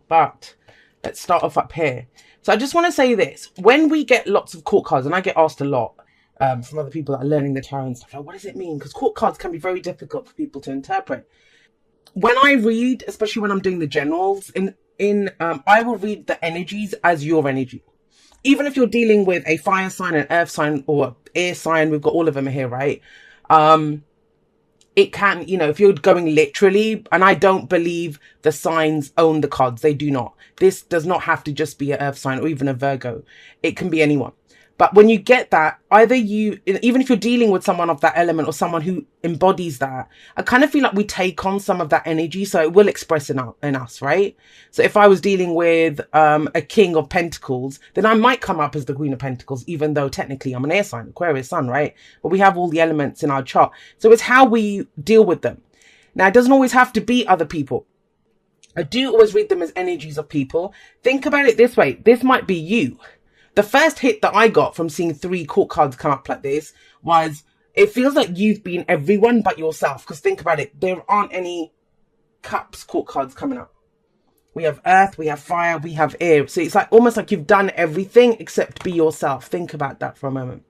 But let's start off up here. So I just want to say this. When we get lots of court cards, and I get asked a lot from other people that are learning the tarot and stuff, like, what does it mean? Because court cards can be very difficult for people to interpret. When I read, especially when I'm doing the generals, I will read the energies as your energy. Even if you're dealing with a fire sign, an earth sign, or air sign, we've got all of them here, right? It can, if you're going literally, and I don't believe the signs own the cards. They do not. This does not have to just be an earth sign or even a Virgo. It can be anyone. But when you get that, even if you're dealing with someone of that element or someone who embodies that, I kind of feel like we take on some of that energy. So it will express in us, right? So if I was dealing with a King of Pentacles, then I might come up as the Queen of Pentacles, even though technically I'm an air sign, Aquarius sun, right? But we have all the elements in our chart. So it's how we deal with them. Now, it doesn't always have to be other people. I do always read them as energies of people. Think about it this way. This might be you. The first hit that I got from seeing 3 court cards come up like this was, it feels like you've been everyone but yourself. Because think about it, there aren't any cups court cards coming up. We have earth, we have fire, we have air. So it's like almost like you've done everything except be yourself. Think about that for a moment.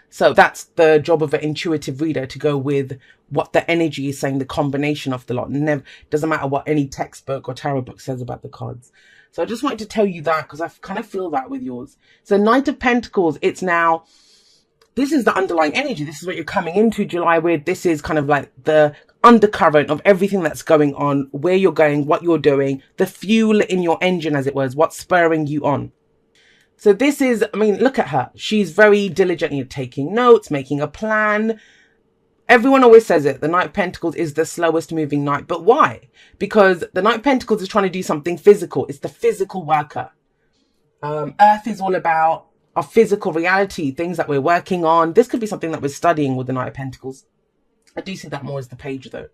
So that's the job of an intuitive reader, to go with what the energy is saying, the combination of the lot. Never, doesn't matter what any textbook or tarot book says about the cards. So I just wanted to tell you that because I kind of feel that with yours. So Knight of Pentacles, this is the underlying energy. This is what you're coming into July with. This is kind of like the undercurrent of everything that's going on, where you're going, what you're doing, the fuel in your engine, as it was, what's spurring you on. So this is, look at her. She's very diligently taking notes, making a plan. Everyone always says it. The Knight of Pentacles is the slowest moving knight. But why? Because the Knight of Pentacles is trying to do something physical. It's the physical worker. Earth is all about our physical reality, things that we're working on. This could be something that we're studying with the Knight of Pentacles. I do see that more as the page though.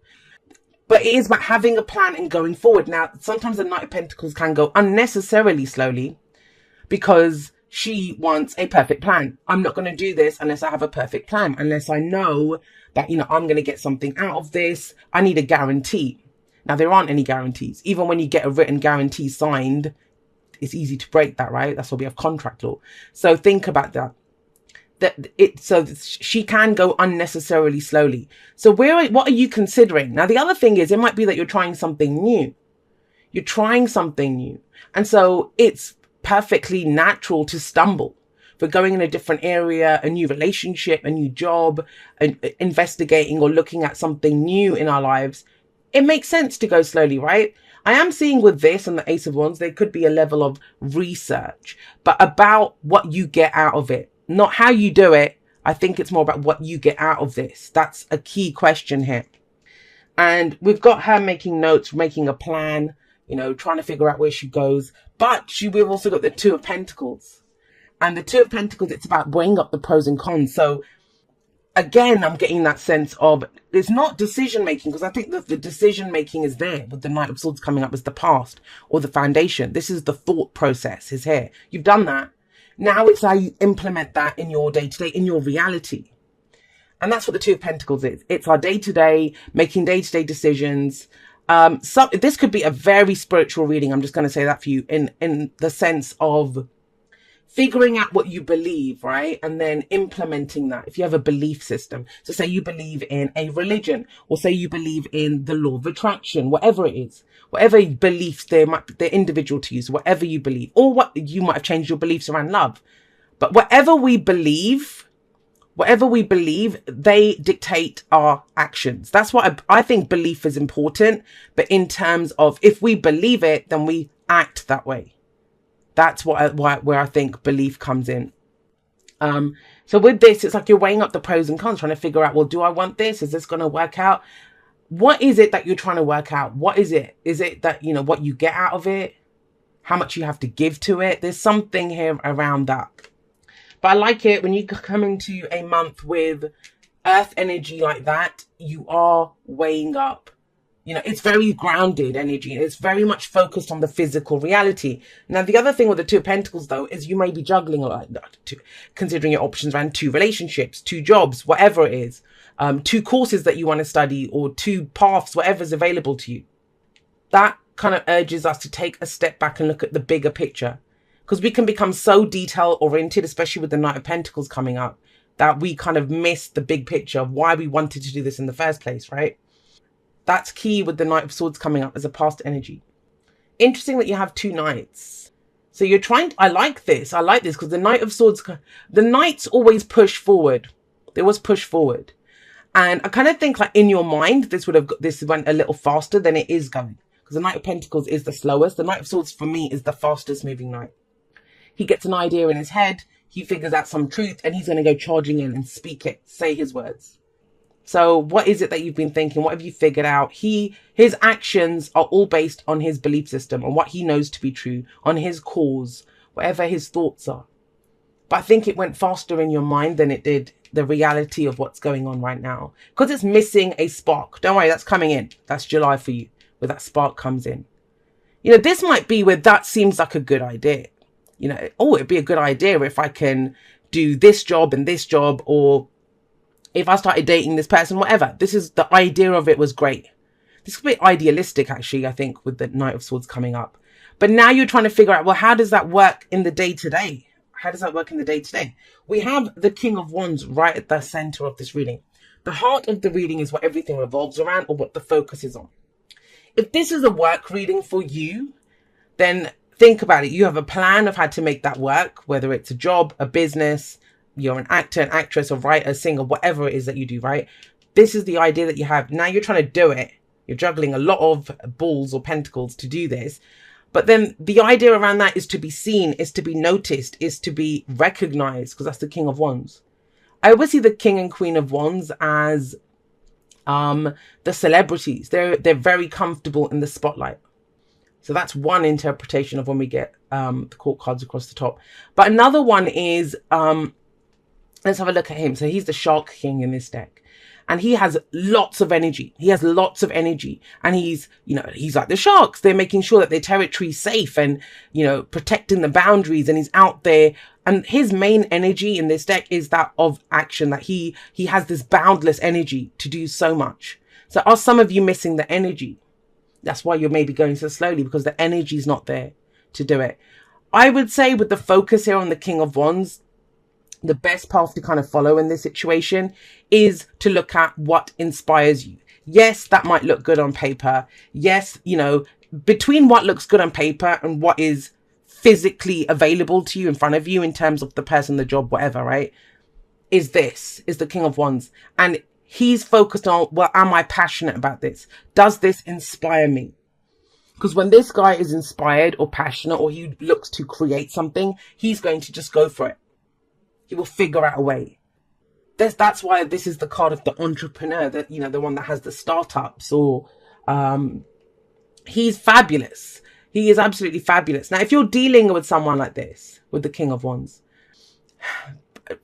But it is about having a plan and going forward. Now, sometimes the Knight of Pentacles can go unnecessarily slowly because she wants a perfect plan. I'm not going to do this unless I have a perfect plan, unless I know that, I'm going to get something out of this. I need a guarantee. Now, there aren't any guarantees. Even when you get a written guarantee signed, it's easy to break that, right? That's why we have contract law. So think about that. So she can go unnecessarily slowly. So what are you considering? Now, the other thing is, it might be that you're trying something new. You're trying something new. And so it's perfectly natural to stumble. If we're going in a different area, a new relationship, a new job, investigating or looking at something new in our lives, it makes sense to go slowly, right? I am seeing with this and the Ace of Wands, there could be a level of research, but about what you get out of it, not how you do it. I think it's more about what you get out of this. That's a key question here. And we've got her making notes, making a plan, trying to figure out where she goes. But we've also got the Two of Pentacles. And the Two of Pentacles, it's about weighing up the pros and cons. So again, I'm getting that sense of, it's not decision making, because I think that the decision making is there with the Knight of Swords coming up as the past or the foundation. This is the thought process is here. You've done that. Now it's how you implement that in your day-to-day, in your reality. And that's what the Two of Pentacles is. It's our day-to-day, making day-to-day decisions. So this could be a very spiritual reading. I'm just going to say that for you in the sense of figuring out what you believe, right? And then implementing that. If you have a belief system, so say you believe in a religion, or say you believe in the law of attraction, whatever it is, whatever beliefs they're individual to you, so whatever you believe, or what you might have changed your beliefs around love. But whatever we believe, they dictate our actions. That's what I think belief is important. But in terms of if we believe it, then we act that way. That's where I think belief comes in. So with this, it's like you're weighing up the pros and cons, trying to figure out, well, do I want this? Is this going to work out? What is it that you're trying to work out? What is it? Is it that, what you get out of it? How much you have to give to it? There's something here around that. But I like it when you come into a month with earth energy like that, you are weighing up. It's very grounded energy. It's very much focused on the physical reality. Now, the other thing with the Two of Pentacles, though, is you may be juggling a lot, considering your options around 2 relationships, 2 jobs, whatever it is, 2 courses that you want to study, or 2 paths, whatever's available to you. That kind of urges us to take a step back and look at the bigger picture, because we can become so detail oriented, especially with the Knight of Pentacles coming up, that we kind of miss the big picture of why we wanted to do this in the first place, right? That's key with the Knight of Swords coming up as a past energy. Interesting that you have 2 knights. So you're trying, I like this because the Knight of Swords, the knights always push forward. They always push forward. And I kind of think like in your mind, this went a little faster than it is going. Because the Knight of Pentacles is the slowest. The Knight of Swords for me is the fastest moving knight. He gets an idea in his head. He figures out some truth and he's going to go charging in and speak it, say his words. So what is it that you've been thinking? What have you figured out? His actions are all based on his belief system, on what he knows to be true, on his cause, whatever his thoughts are. But I think it went faster in your mind than it did the reality of what's going on right now. Because it's missing a spark. Don't worry, that's coming in. That's July for you, where that spark comes in. You know, this might be where that seems like a good idea. You know, oh, it'd be a good idea if I can do this job and this job, or if I started dating this person, whatever. This is the idea of it was great. This could be idealistic, actually, I think, with the Knight of Swords coming up. But now you're trying to figure out, well, how does that work in the day-to-day? How does that work in the day-to-day? We have the King of Wands right at the center of this reading. The heart of the reading is what everything revolves around, or what the focus is on. If this is a work reading for you, then think about it. You have a plan of how to make that work, whether it's a job, a business, you're an actor, an actress, a writer, a singer, whatever it is that you do, right? This is the idea that you have. Now you're trying to do it. You're juggling a lot of balls or pentacles to do this. But then the idea around that is to be seen, is to be noticed, is to be recognized, because that's the King of Wands. I always see the King and Queen of Wands as the celebrities. They're very comfortable in the spotlight. So that's one interpretation of when we get the court cards across the top. But another one is, let's have a look at him. So he's the Shark King in this deck. And he has lots of energy. He has lots of energy. And he's, you know, he's like the sharks. They're making sure that their territory is safe and, you know, protecting the boundaries. And he's out there. And his main energy in this deck is that of action, that he has this boundless energy to do so much. So are some of you missing the energy? That's why you're maybe going so slowly, because the energy is not there to do it. I would say with the focus here on the King of Wands, the best path to kind of follow in this situation is to look at what inspires you. Yes, that might look good on paper. Yes, you know, between what looks good on paper and what is physically available to you in front of you in terms of the person, the job, whatever, right? Is the King of Wands. And he's focused on, well, am I passionate about this? Does this inspire me? Because when this guy is inspired or passionate, or he looks to create something, he's going to just go for it. He will figure out a way. That's why this is the card of the entrepreneur, that, you know, the one that has the startups, or he's fabulous. He is absolutely fabulous. Now, if you're dealing with someone like this, with the King of Wands,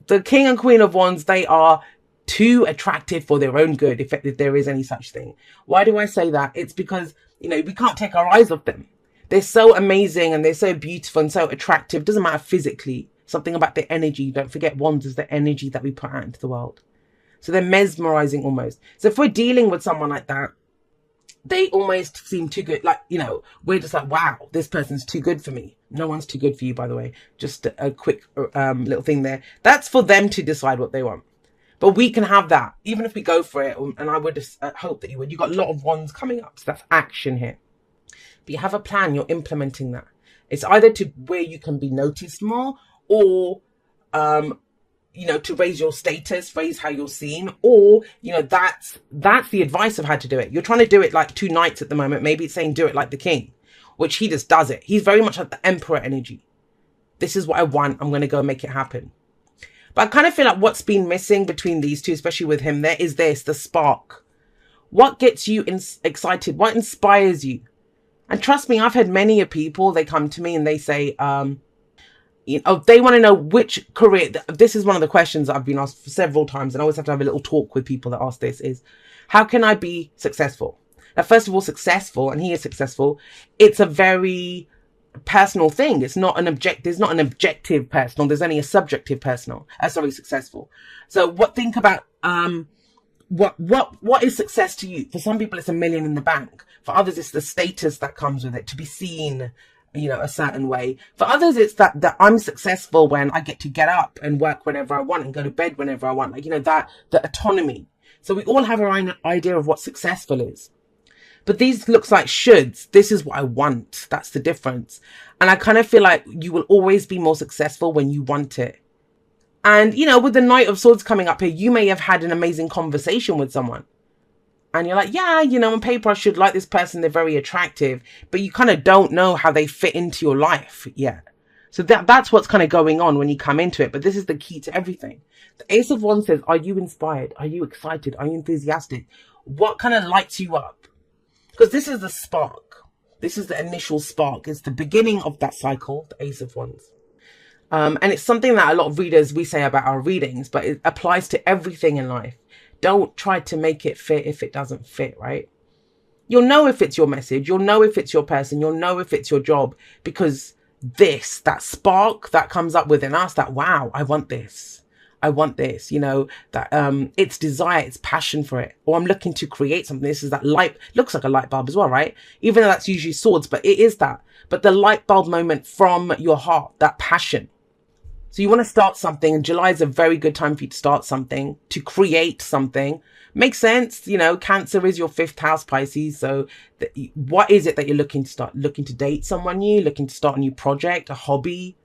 the King and Queen of Wands, they are too attractive for their own good, if there is any such thing. Why do I say that? It's because, you know, we can't take our eyes off them. They're so amazing and they're so beautiful and so attractive. Doesn't matter physically. Something about their energy. Don't forget, wands is the energy that we put out into the world. So they're mesmerizing almost. So if we're dealing with someone like that, they almost seem too good. Like, you know, we're just like, wow, this person's too good for me. No one's too good for you, by the way. Just a quick little thing there. That's for them to decide what they want. But we can have that, even if we go for it. And I would just hope that you would. You've got a lot of wands coming up. So that's action here. But you have a plan. You're implementing that. It's either to where you can be noticed more, or, you know, to raise your status, raise how you're seen, or, you know, that's the advice of how to do it. You're trying to do it like 2 knights at the moment. Maybe it's saying do it like the king, which he just does it. He's very much like the emperor energy. This is what I want. I'm going to go make it happen. But I kind of feel like what's been missing between these two, especially with him, there is this, the spark. What gets you excited? What inspires you? And trust me, I've had many of people, they come to me and they say, you know, they want to know which career. This is one of the questions that I've been asked several times, and I always have to have a little talk with people that ask this, is how can I be successful? Now, first of all, successful, and he is successful. It's a very personal thing. It's not an there's not an objective personal. There's only a subjective personal. Successful. So think about, What is success to you? For some people, it's $1 million in the bank. For others, it's the status that comes with it, to be seen, you know, a certain way. For others, it's that I'm successful when I get to get up and work whenever I want and go to bed whenever I want. Like, you know, the autonomy. So we all have our own idea of what successful is. But these looks like shoulds. This is what I want. That's the difference. And I kind of feel like you will always be more successful when you want it. And, you know, with the Knight of Swords coming up here, you may have had an amazing conversation with someone. And you're like, yeah, you know, on paper, I should like this person. They're very attractive. But you kind of don't know how they fit into your life yet. So that's what's kind of going on when you come into it. But this is the key to everything. The Ace of Wands says, are you inspired? Are you excited? Are you enthusiastic? What kind of lights you up? Because this is the spark. This is the initial spark. It's the beginning of that cycle, the Ace of Wands. And it's something that a lot of readers, we say about our readings, but it applies to everything in life. Don't try to make it fit if it doesn't fit, right? You'll know if it's your message. You'll know if it's your person. You'll know if it's your job, because that spark that comes up within us, that, wow, I want this. I want this, you know, that it's desire, it's passion for it. Or I'm looking to create something. This is that light, looks like a light bulb as well, right? Even though that's usually swords, but it is that. But the light bulb moment from your heart, that passion. So you want to start something, and July is a very good time for you to start something, to create something. Makes sense, you know, Cancer is your 5th house, Pisces. So what is it that you're looking to start? Looking to date someone new, looking to start a new project, a hobby,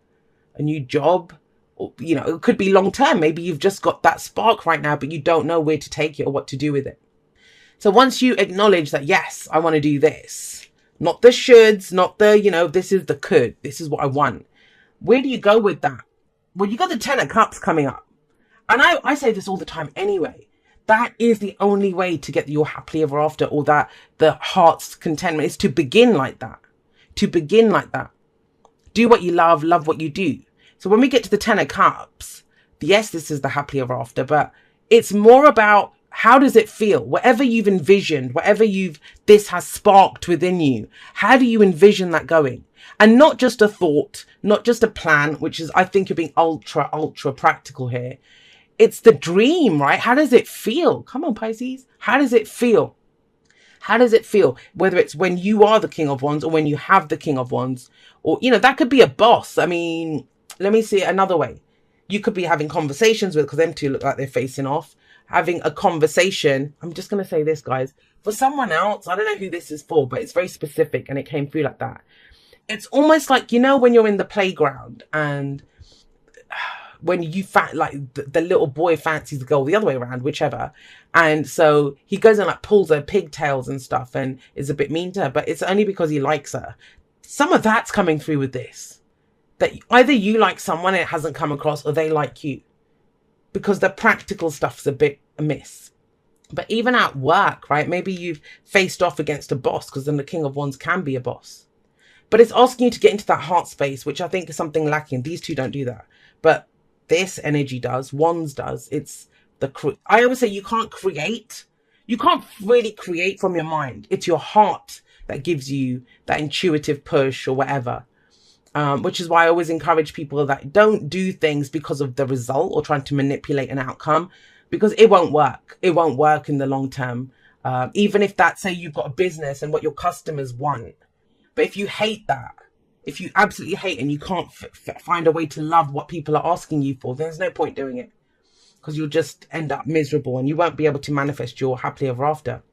a new job. Or, you know, it could be long term. Maybe you've just got that spark right now, but you don't know where to take it or what to do with it. So once you acknowledge that, yes, I want to do this, not the shoulds, not the, you know, this is the could, this is what I want. Where do you go with that? Well, you got the 10 of Cups coming up. And I say this all the time anyway. That is the only way to get your happily ever after, or that the heart's contentment, is to begin like that. To begin like that. Do what you love what you do. So when we get to the 10 of Cups, yes, this is the happily ever after, but it's more about how does it feel? Whatever you've envisioned, this has sparked within you. How do you envision that going? And not just a thought, not just a plan, which is, I think you're being ultra practical here. It's the dream, right? How does it feel? Come on, Pisces. How does it feel? How does it feel? Whether it's when you are the King of Wands or when you have the King of Wands, or, you know, that could be a boss. I mean, let me see it another way. You could be having conversations with, because them two look like they're facing off, having a conversation. I'm just going to say this, guys, for someone else, I don't know who this is for, but it's very specific and it came through like that. It's almost like, you know, when you're in the playground and when you like the little boy fancies the girl the other way around, whichever. And so he goes and like pulls her pigtails and stuff and is a bit mean to her, but it's only because he likes her. Some of that's coming through with this. That either you like someone and it hasn't come across, or they like you. Because the practical stuff's a bit amiss. But even at work, right? Maybe you've faced off against a boss, because then the King of Wands can be a boss. But it's asking you to get into that heart space, which I think is something lacking. These two don't do that. But this energy does. Wands does. It's I always say you can't create. You can't really create from your mind. It's your heart that gives you that intuitive push or whatever. Which is why I always encourage people that don't do things because of the result or trying to manipulate an outcome, because it won't work. It won't work in the long term. Even if that, say you've got a business and what your customers want. But if you hate that, if you absolutely hate and you can't find a way to love what people are asking you for, there's no point doing it, because you'll just end up miserable and you won't be able to manifest your happily ever after.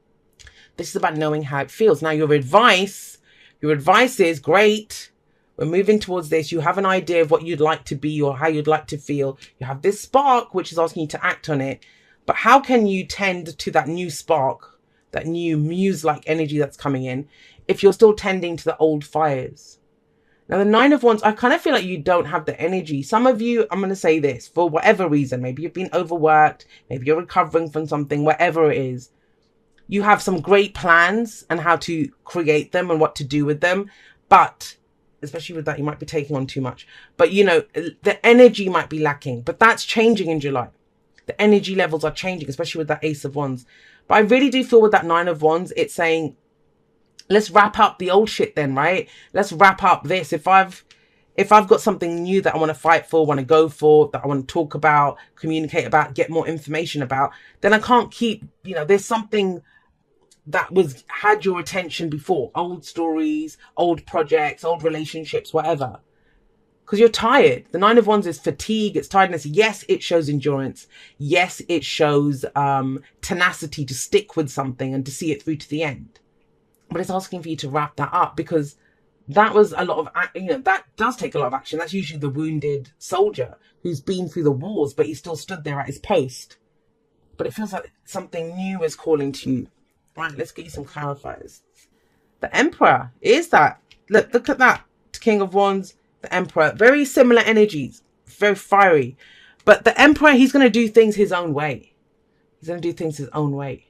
This is about knowing how it feels. Now, your advice is great. We're moving towards this. You have an idea of what you'd like to be or how you'd like to feel. You have this spark, which is asking you to act on it. But how can you tend to that new spark, that new muse-like energy that's coming in, if you're still tending to the old fires? Now, the 9 of Wands, I kind of feel like you don't have the energy. Some of you, I'm going to say this, for whatever reason, maybe you've been overworked, maybe you're recovering from something, whatever it is. You have some great plans and how to create them and what to do with them. But especially with that, you might be taking on too much. But, you know, the energy might be lacking. But that's changing in July. The energy levels are changing, especially with that Ace of Wands. But I really do feel with that 9 of Wands, it's saying, let's wrap up the old shit then, right? Let's wrap up this. If If I've got something new that I want to fight for, want to go for, that I want to talk about, communicate about, get more information about, then I can't keep, there's something that had your attention before. Old stories, old projects, old relationships, whatever. Because you're tired. The Nine of Wands is fatigue, it's tiredness. Yes, it shows endurance. Yes, it shows tenacity to stick with something and to see it through to the end. But it's asking for you to wrap that up, because that was a lot of, that does take a lot of action. That's usually the wounded soldier who's been through the wars, but he still stood there at his post. But it feels like something new is calling to you. Right, let's get you some clarifiers. The Emperor is that. Look at that. King of Wands, the Emperor. Very similar energies. Very fiery. But the Emperor, he's going to do things his own way. He's going to do things his own way.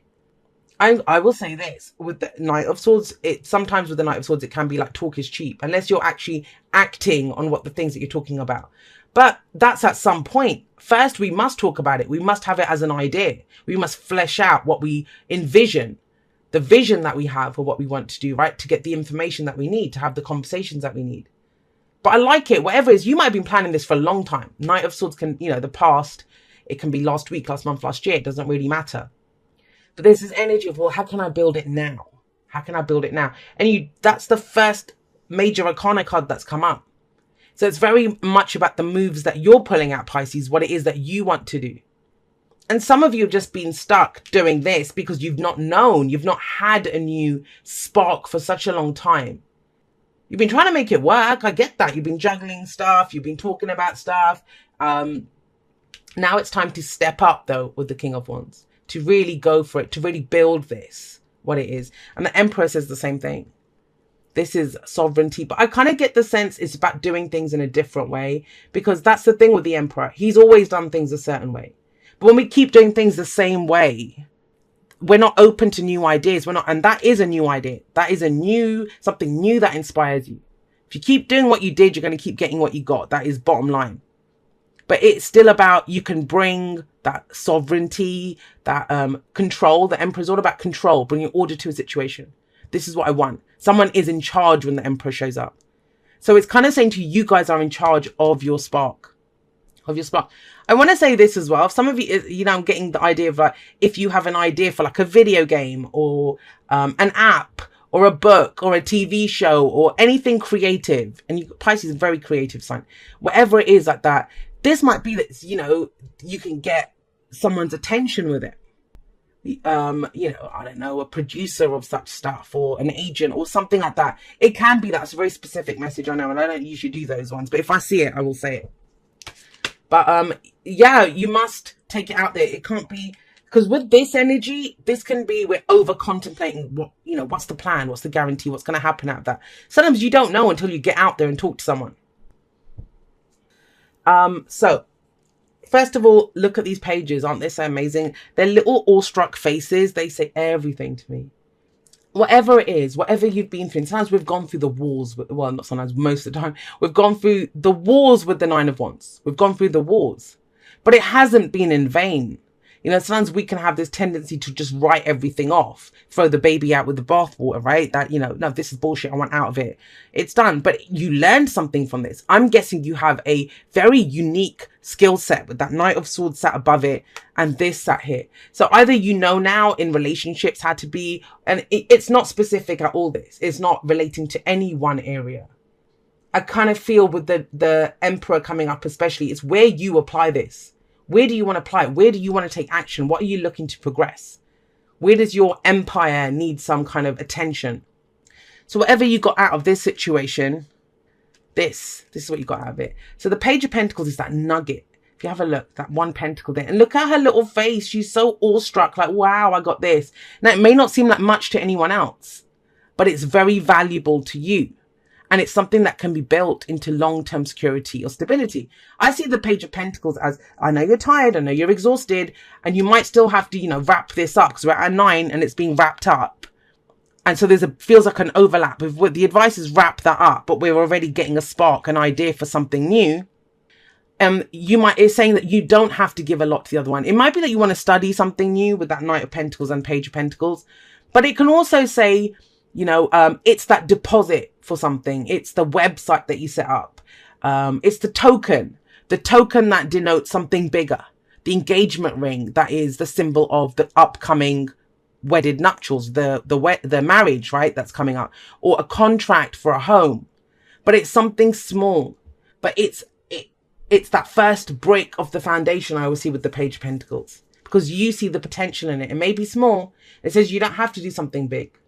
I will say this, with the Knight of Swords, sometimes with the Knight of Swords, it can be like talk is cheap, unless you're actually acting on what the things that you're talking about. But that's at some point. First, we must talk about it. We must have it as an idea. We must flesh out what we envision, the vision that we have for what we want to do, right? To get the information that we need, to have the conversations that we need. But I like it, whatever it is. You might have been planning this for a long time. Knight of Swords can, the past, it can be last week, last month, last year. It doesn't really matter. But there's this energy of, well, how can I build it now? How can I build it now? And that's the first major arcana card that's come up. So it's very much about the moves that you're pulling out, Pisces, what it is that you want to do. And some of you have just been stuck doing this because you've not known, you've not had a new spark for such a long time. You've been trying to make it work. I get that. You've been juggling stuff. You've been talking about stuff. Now it's time to step up, though, with the King of Wands. To really go for it, to really build this, what it is. And the Emperor says the same thing. This is sovereignty. But I kind of get the sense it's about doing things in a different way, because that's the thing with the Emperor. He's always done things a certain way. But when we keep doing things the same way, we're not open to new ideas. And that is a new idea. That is something new that inspires you. If you keep doing what you did, you're going to keep getting what you got. That is bottom line. But it's still about, you can bring that sovereignty, that control. The Emperor is all about control, bringing order to a situation. This is what I want. Someone is in charge when the Emperor shows up. So it's kind of saying to you, you guys are in charge of your spark. I want to say this as well. Some of you, I'm getting the idea of like, if you have an idea for like a video game or an app or a book or a TV show or anything creative, and Pisces is a very creative sign, whatever it is like that, this might be that, you can get someone's attention with it. I don't know, a producer of such stuff or an agent or something like that. It can be that's a very specific message, I know, and I don't usually do those ones, but if I see it, I will say it. But yeah, you must take it out there. It can't be, because with this energy, this can be, we're over contemplating what, what's the plan, what's the guarantee, what's going to happen out of that. Sometimes you don't know until you get out there and talk to someone. So first of all, look at these pages. Aren't they so amazing? They're little awestruck faces. They say everything to me. Whatever it is, whatever you've been through. Sometimes we've gone through the wars. Well, not sometimes, most of the time. We've gone through the wars with the Nine of Wands. We've gone through the wars. But it hasn't been in vain. Sometimes we can have this tendency to just write everything off, throw the baby out with the bathwater, right? That, no, this is bullshit. I want out of it. It's done. But you learned something from this. I'm guessing you have a very unique skill set with that Knight of Swords sat above it and this sat here. So either now in relationships how to be, and it's not specific at all this. It's not relating to any one area. I kind of feel with the Emperor coming up especially, it's where you apply this. Where do you want to apply it? Where do you want to take action? What are you looking to progress? Where does your empire need some kind of attention? So whatever you got out of this situation, this is what you got out of it. So the Page of Pentacles is that nugget. If you have a look, that one pentacle there. And look at her little face. She's so awestruck, like, wow, I got this. Now, it may not seem like much to anyone else, but it's very valuable to you. And it's something that can be built into long-term security or stability. I see the Page of Pentacles as, I know you're tired, I know you're exhausted, and you might still have to, wrap this up because we're at 9 and it's being wrapped up. And so feels like an overlap. If the advice is wrap that up, but we're already getting a spark, an idea for something new. It's saying that you don't have to give a lot to the other one. It might be that you want to study something new with that Knight of Pentacles and Page of Pentacles, but it can also say, it's that deposit for something. It's the website that you set up. It's the token that denotes something bigger. The engagement ring, that is the symbol of the upcoming wedded nuptials, the marriage, right? That's coming up, or a contract for a home. But it's something small, but it's that first brick of the foundation. I always see with the Page of Pentacles, because you see the potential in it. It may be small. It says you don't have to do something big.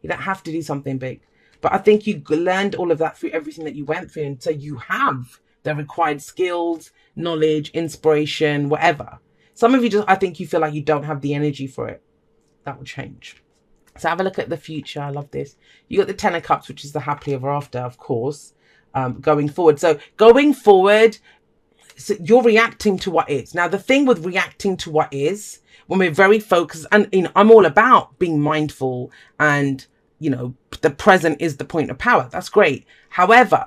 You don't have to do something big. But I think you learned all of that through everything that you went through. And so you have the required skills, knowledge, inspiration, whatever. Some of you I think you feel like you don't have the energy for it. That will change. So have a look at the future. I love this. You got the Ten of Cups, which is the happily ever after, of course, going forward. So going forward, so you're reacting to what is. Now, the thing with reacting to what is, when we're very focused, and I'm all about being mindful, and the present is the point of power. That's great. However,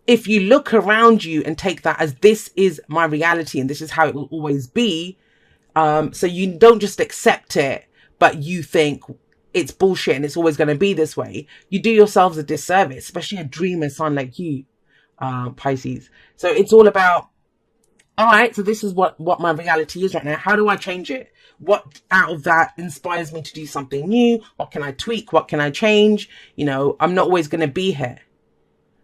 if you look around you and take that as this is my reality and this is how it will always be, so you don't just accept it, but you think it's bullshit and it's always going to be this way, you do yourselves a disservice, especially a dreamer sign like you, Pisces. So it's all about, all right, so this is what my reality is right now. How do I change it? What out of that inspires me to do something new? What can I tweak? What can I change? I'm not always going to be here,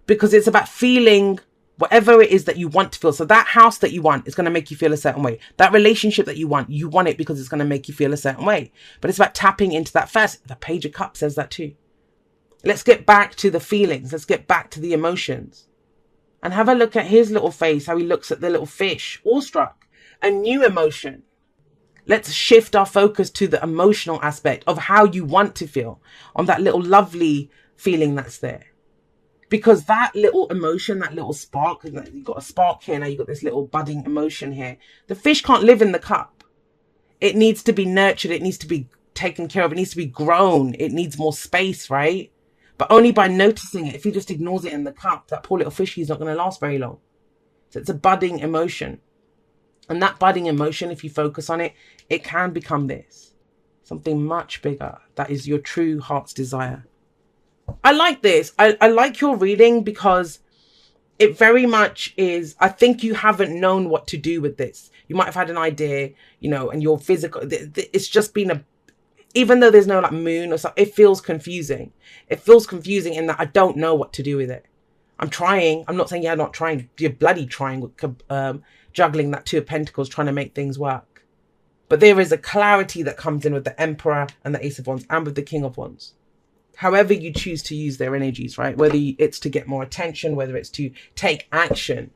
because it's about feeling whatever it is that you want to feel. So that house that you want is going to make you feel a certain way. That relationship that you want it because it's going to make you feel a certain way. But it's about tapping into that first. The Page of Cups says that too. Let's get back to the feelings. Let's get back to the emotions. And have a look at his little face, how he looks at the little fish, awestruck. A new emotion. Let's shift our focus to the emotional aspect of how you want to feel, on that little lovely feeling that's there. Because that little emotion, that little spark, you've got a spark here, now you've got this little budding emotion here. The fish can't live in the cup. It needs to be nurtured. It needs to be taken care of. It needs to be grown. It needs more space, right? But only by noticing it. If he just ignores it in the cup, that poor little fishy is not going to last very long. So it's a budding emotion. And that budding emotion, if you focus on it, it can become this. Something much bigger. That is your true heart's desire. I like this. I like your reading, because it very much is, I think you haven't known what to do with this. You might have had an idea, and your physical, it's just been even though there's no like moon or something, it feels confusing. It feels confusing in that I don't know what to do with it. I'm trying. I'm not saying you're not trying. You're bloody trying with juggling that Two of Pentacles, trying to make things work. But there is a clarity that comes in with the Emperor and the Ace of Wands, and with the King of Wands. However you choose to use their energies, right? Whether it's to get more attention, whether it's to take action.